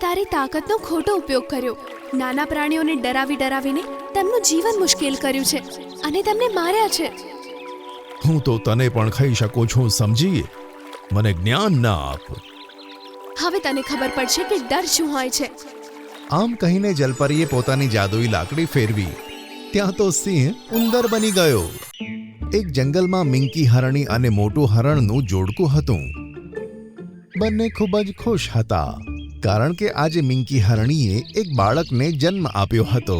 તારી તાકાતનો ખોટો ઉપયોગ કર્યો. નાના પ્રાણીઓને ડરાવીને તેમનું જીવન મુશ્કેલ કર્યું છે અને તેમને માર્યા છે. હું તો તને પણ ખાઈ શકું છું, સમજી? મને જ્ઞાન ના આપ. હવે તને ખબર પડશે કે ડર શું હોય છે. આમ કહીને જલપરીએ પોતાની જાદુઈ લાકડી ફેરવી. ત્યાં તો સિંહ ઉંદર બની ગયો. એક જંગલમાં મિંકી હરણી અને મોટું હરણનું જોડકું હતું. બંને ખૂબ જ ખુશ હતા, કારણ કે આજે મિંકી હરણીએ એક બાળકને જન્મ આપ્યો હતો.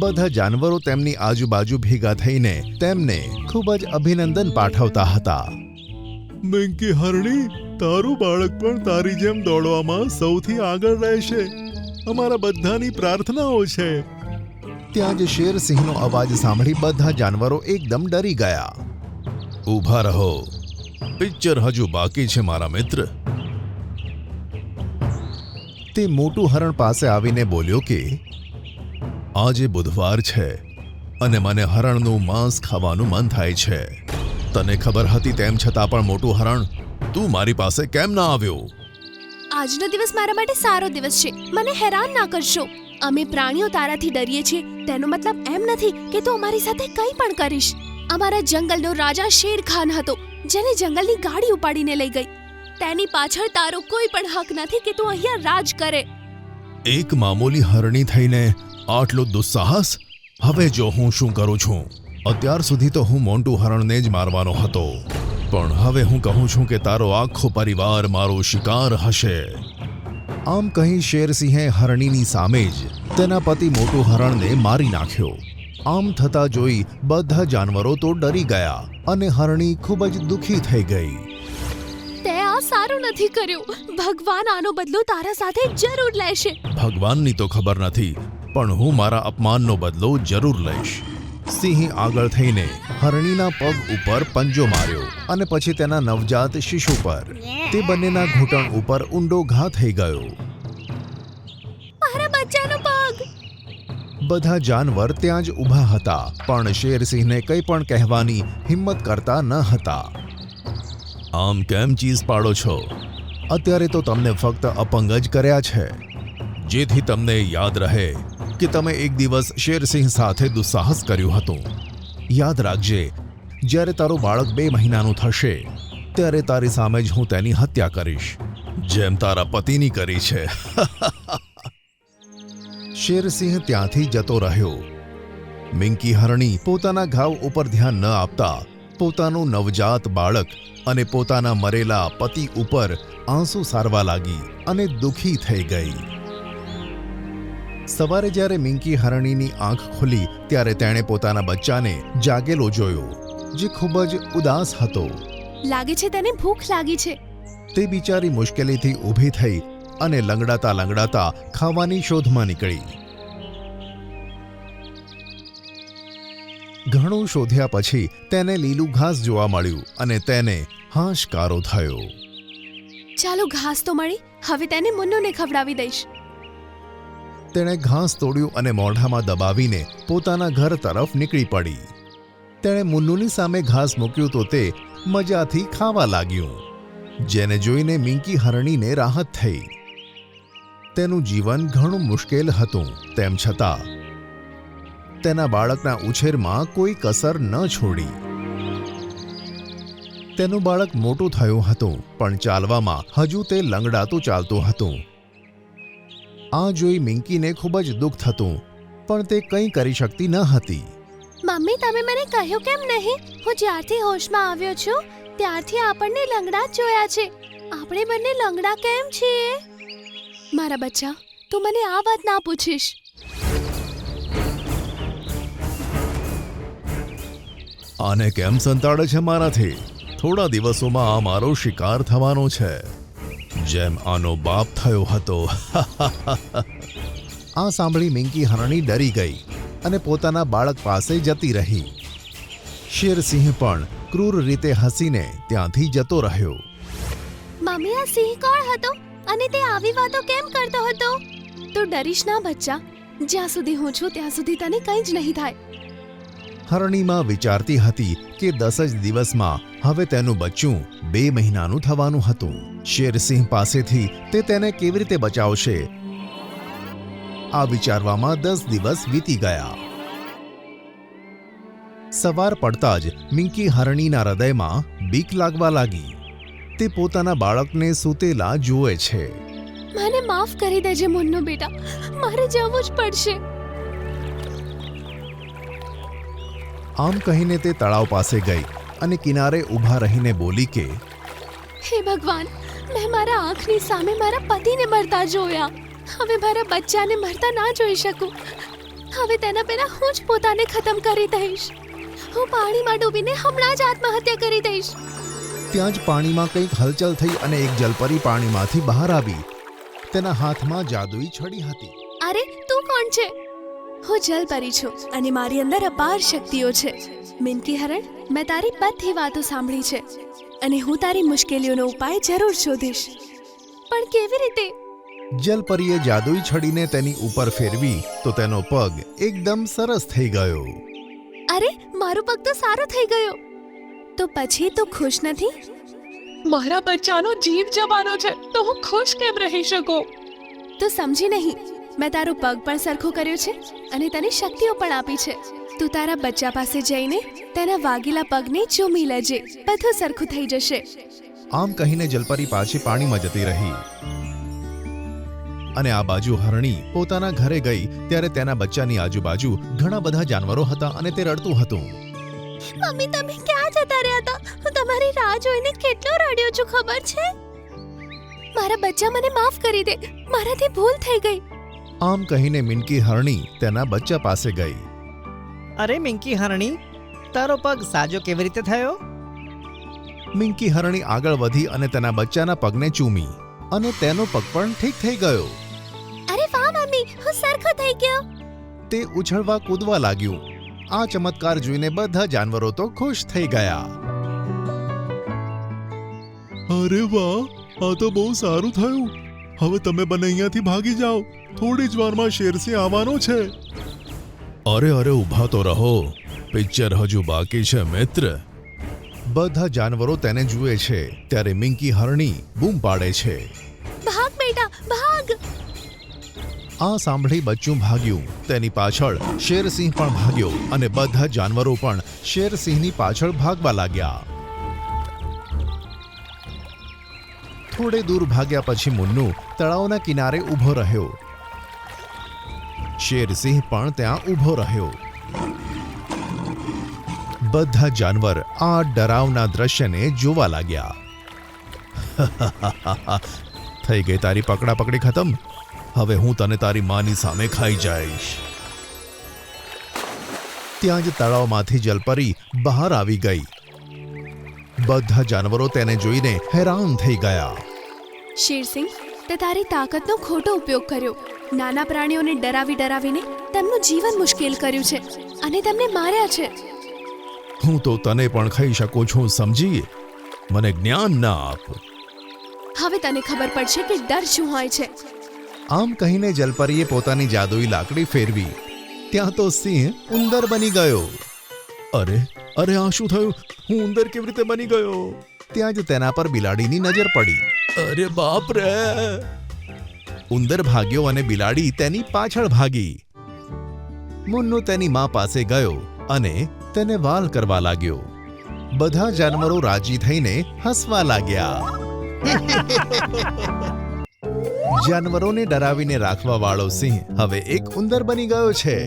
બધા જાનવરો તેમની આજુબાજુ ભેગા થઈને તેમને ખૂબ જ અભિનંદન પાઠવતા હતા. મિંકી હરણી, તારું બાળક પણ તારી જેમ દોડવામાં સૌથી આગળ રહેશે. અમારા બધાની પ્રાર્થનાઓ છે. ત્યાં જ શેરસિંહનો અવાજ સાંભળી બધા જાનવરો એકદમ ડરી ગયા. ઊભા રહો, પિક્ચર હજુ બાકી છે મારા મિત્ર. તે મોટું હરણ પાસે આવીને બોલ્યો કે આજે બુધવાર છે અને મને હરણનું માંસ ખાવાનું મન થાય છે. તને ખબર હતી તેમ છતાં પણ મોટું હરણ, તું મારી પાસે કેમ ના આવ્યો? આજનો દિવસ મારા માટે સારો દિવસ છે. મને હેરાન ના કરશો. અમે પ્રાણીઓ તારાથી ડરીએ છીએ તેનો મતલબ એમ નથી કે તું અમારી સાથે કંઈ પણ કરીશ. અમારા જંગલનો રાજા શેર ખાન હતો, જેને જંગલની ગાડી ઉપાડીને લઈ ગઈ. તેની પાછળ તારો કોઈ પણ હક નથી કે તું અહીંયા રાજ કરે. એક મામૂલી હરણી થઈને આટલું દુસ્સાહસ? હવે જો હું શું કરું છું? અત્યાર સુધી તો હું મોન્ટું હરણને જ મારવાનો હતો, પણ હવે હું કહું છું કે તારો આખો પરિવાર મારો શિકાર હશે. આમ કહી શેરસિંહે હરણીની સામે જ તેના પતિ મોટું હરણને મારી નાખ્યો. આમ થતા જોઈ બધા જાનવરો તો ડરી ગયા અને હરણી ખૂબ જ દુઃખી થઈ ગઈ. તે આ સારું નથી કર્યું. ભગવાન આનો બદલો તારા સાથે જરૂર લેશે. ભગવાનની તો ખબર નથી, પણ હું મારા અપમાનનો બદલો જરૂર લઈશ. સિંહ આગળ થઈને હરણીના પગ ઉપર પંજો માર્યો અને પછી તેના નવજાત શિશુ પર. તે બંનેના ઘૂંટણ ઉપર ઊંડો ઘા થઈ ગયો. મારા બચ્ચાનો પગ! બધા જાનવર ત્યાં જ ઊભા હતા, પણ શેરસિંહને કંઈ પણ કહેવાની હિંમત કરતા ન હતા. આમ કેમ ચીસ પાડો છો? અત્યારે તો તમને ફક્ત અપંગ જ કર્યા છે, જેથી તમને યાદ રહે કે તમે એક દિવસ શેરસિંહ સાથે દુસ્સાહસ કર્યું હતું. યાદ રાખજે, જ્યારે તારું બાળક 2 મહિનાનું થશે ત્યારે તારી સામે જ હું તેની હત્યા કરીશ, જેમ તારા પતિની કરી છે. શેરસિંહ ત્યાંથી જતો રહ્યો. મિંકી હરણી પોતાના ઘાવ ઉપર ધ્યાન ન આપતા પોતાનું નવજાત બાળક અને પોતાના મરેલા પતિ ઉપર આંસુ સારવા લાગી અને દુઃખી થઈ ગઈ. સવારે જ્યારે મિંકી હરણીની આંખ ખુલી ત્યારે તેણે પોતાના બચ્ચાને જાગેલો જોયો, જે ખૂબ જ ઉદાસ હતો. લાગે છે તેને ભૂખ લાગી છે. તે બિચારી મુશ્કેલીથી ઊભી થઈ અને લંગડાતા ખાવાની શોધમાં નીકળી. ઘણું શોધ્યા પછી તેને લીલું ઘાસ જોવા મળ્યું અને તેને હાશકારો થયો. ચાલો, ઘાસ તો મળી, હવે તેને મુન્નુને ખવડાવી દઈશ. તેણે ઘાસ તોડ્યું અને મોઢામાં દબાવીને પોતાના ઘર તરફ નીકળી પડી. તેણે મુન્નુની સામે ઘાસ મૂક્યું તો તે મજાથી ખાવા લાગ્યું, જેને જોઈને મિંકી હરણીને રાહત થઈ. તેનું જીવન ઘણું મુશ્કેલ હતું, તેમ છતાં તેના બાળકના ઉછેરમાં કોઈ કસર ન છોડી. તેનું બાળક મોટું થયું હતું, પણ ચાલવામાં હજુ તે લંગડાતું ચાલતું હતું. આ જોઈ મિંકીને ખૂબ જ દુઃખ થતું, પણ તે કંઈ કરી શકતી ન હતી. મમ્મી, તમે મને કહ્યું કેમ નહીં? હું જ્યારથી હોશમાં આવ્યો છું ત્યારથી આપણને લંગડા જ જોયા છે. આપણે બંને લંગડા કેમ છીએ? મારા બચ્ચા, તું મને આ વાત ના પૂછીશ. આને કેમ સંતાડે છે મારાથી? થોડા દિવસોમાં આ મારો શિકાર થવાનો છે, જેમ આનો બાપ થયો હતો. આ સાંભળી મિંકી હરણી ડરી ગઈ અને પોતાના બાળક પાસે જતી રહી. શેરસિંહ પણ ક્રૂર રીતે હસીને ત્યાંથી જતો રહ્યો. મમ્મી, આ સિંહ કોણ હતો અને તે આવી વાતો કેમ કરતો હતો? તું ડરીશ ના બચ્ચા, જ્યાં સુધી હું છું ત્યાં સુધી તને કંઈ જ નહીં થાય. હરણીમાં વિચારતી હતી કે 10 જ દિવસમાં હવે તેનું બચ્ચું 2 મહિનાનું થવાનું હતું. શેરસિંહ પાસેથી તે તેને કેવી રીતે બચાવશે, આ વિચારવામાં 10 દિવસ વીતી ગયા. સવાર પડતા જ મિંકી હરણીના હૃદયમાં બીક લાગવા લાગી. તે પોતાના બાળકને સૂતેલા જુએ છે. મને માફ કરી દેજે મુન્નુ બેટા, મારે જવું જ પડશે. આમ કહીને તે તળાવ પાસે ગઈ અને કિનારે ઊભા રહીને બોલી કે, હે ભગવાન, મેં મારા આંખની સામે મારા પતિને મરતા જોયા. હવે મારા બચ્ચાને મરતા ના જોઈ શકું. હવે તેના પહેલા હું જ પોતાને ખતમ કરી દઈશ. હું પાણીમાં ડૂબીને હમણાં જ આત્મહત્યા કરી દઈશ. ત્યાં જ પાણીમાં કંઈક હલચલ થઈ અને એક જલપરી પાણીમાંથી બહાર આવી. તેના હાથમાં જાદુઈ છડી હતી. અરે તું કોણ છે? હું જલપરી છું અને મારી અંદર અપાર શક્તિઓ છે. મિંકી હરણ, મેં તારી બધી વાતો સાંભળી છે અને હું તારી મુશ્કેલીઓનો ઉપાય જરૂર શોધીશ. પણ કેવી રીતે? જલપરીએ જાદુઈ છડીને તેની ઉપર ફેરવી તો તેનો પગ એકદમ સરસ થઈ ગયો. અરે, મારો પગ તો સારો થઈ ગયો. તો પછી તું ખુશ નથી? મારા બચ્ચાનો જીવ જવાનો છે તો હું ખુશ કેમ રહી શકું? તું સમજી નહીં. મેં તારો પગ પણ સરખો કર્યો છે અને તને શક્તિઓ પણ આપી છે. તું તારા બચ્ચા પાસે જઈને તેના વાગેલા પગને ચૂમી લેજે. બધું સરખું થઈ જશે. આમ કહીને જલપરી પાછી પાણીમાં જતી રહી અને આ બાજુ હરણી પોતાના ઘરે ગઈ ત્યારે તેના બચ્ચાની આજુબાજુ ઘણા બધા જાનવરો હતા અને તે રડતું હતું. મમ્મી, તમે ક્યાં જતા રહ્યા હતા? હું તમારી રાહ જોઈને કેટલો રડ્યો છું, ખબર છે? મારા બચ્ચા, મને માફ કરી દે. મારાથી ભૂલ થઈ ગઈ. આમ કહીને મિંકી હરણી તેના બચ્ચા પાસે ગઈ. અરે મિંકી હરણી, તારો પગ સાજો કેવી રીતે થયો? મિંકી હરણી આગળ વધી અને તેના બચ્ચાના પગને ચૂમી અને તેનો પગ પણ ઠીક થઈ ગયો. અરે વાહ મમ્મી, હું સરખો થઈ ગયો. તે ઉછળવા કૂદવા લાગ્યું. આ ચમત્કાર જોઈને બધા જાનવરો તો ખુશ થઈ ગયા. અરે વાહ, આ તો બહુ સારું થયું. હવે તમે બંને અહીંયાથી ભાગી જાઓ. થોડી જ વારમાં શેરસિંહ આવવાનો છે. અરે ઊભા તો રહો, પિક્ચર હજુ બાકી છે મિત્ર. બધા જાનવરો તેને જુએ છે ત્યારે મિંકી હરણી બૂમ પાડે છે, ભાગ બેટા, ભાગ. આ સાંભળી બચ્ચું ભાગ્યું. તેની પાછળ શેરસિંહ પણ ભાગ્યો અને બધા જાનવરો પણ શેરસિંહની પાછળ ભાગવા લાગ્યા. થોડે દૂર ભાગ્યા પછી મુન્નુ તળાવના કિનારે ઊભો રહ્યો. શેરસિંહ પણ ત્યાં ઊભો રહ્યો. બધા જાનવર આ ડરાવના દ્રશ્યને જોવા લાગ્યા. થઈ ગઈ તારી પકડાપકડી ખતમ. હવે હું તને તારી માની સામે ખાઈ જઈશ. ત્યાં જ તળાવમાંથી જલપરી બહાર આવી ગઈ. બધા જાનવરો તેને જોઈને હેરાન થઈ ગયા. શેરસિંહ, તે તારી તાકાતનો ખોટો ઉપયોગ કર્યો. નાના પ્રાણીઓને ડરાવીને તેમનું જીવન મુશ્કેલ કર્યું છે અને તેમને માર્યા છે. હું તો તને પણ ખાઈ શકું છું, સમજી? મને જ્ઞાન ના આપ. હવે તને ખબર પડશે કે ડર શું હોય છે. આમ કહીને જલપરીએ પોતાની જાદુઈ લાકડી ફેરવી. ત્યાં તો સિંહ ઉંદર બની ગયો. અરે આ શું થયું? હું ઉંદર કેવી રીતે બની ગયો? ત્યાં જ તેના પર બિલાડીની નજર પડી. અરે બાપ રે! ઉંદર ભાગ્યો અને બિલાડી તેની પાછળ ભાગી. મુન્નુ તેની મા પાસે ગયો અને તેને વાલ કરવા લાગ્યો. બધા જાનવરો રાજી થઈને હસવા લાગ્યા. જાનવરોને ડરાવીને રાખવા વાળો સિંહ હવે એક ઉંદર બની ગયો છે.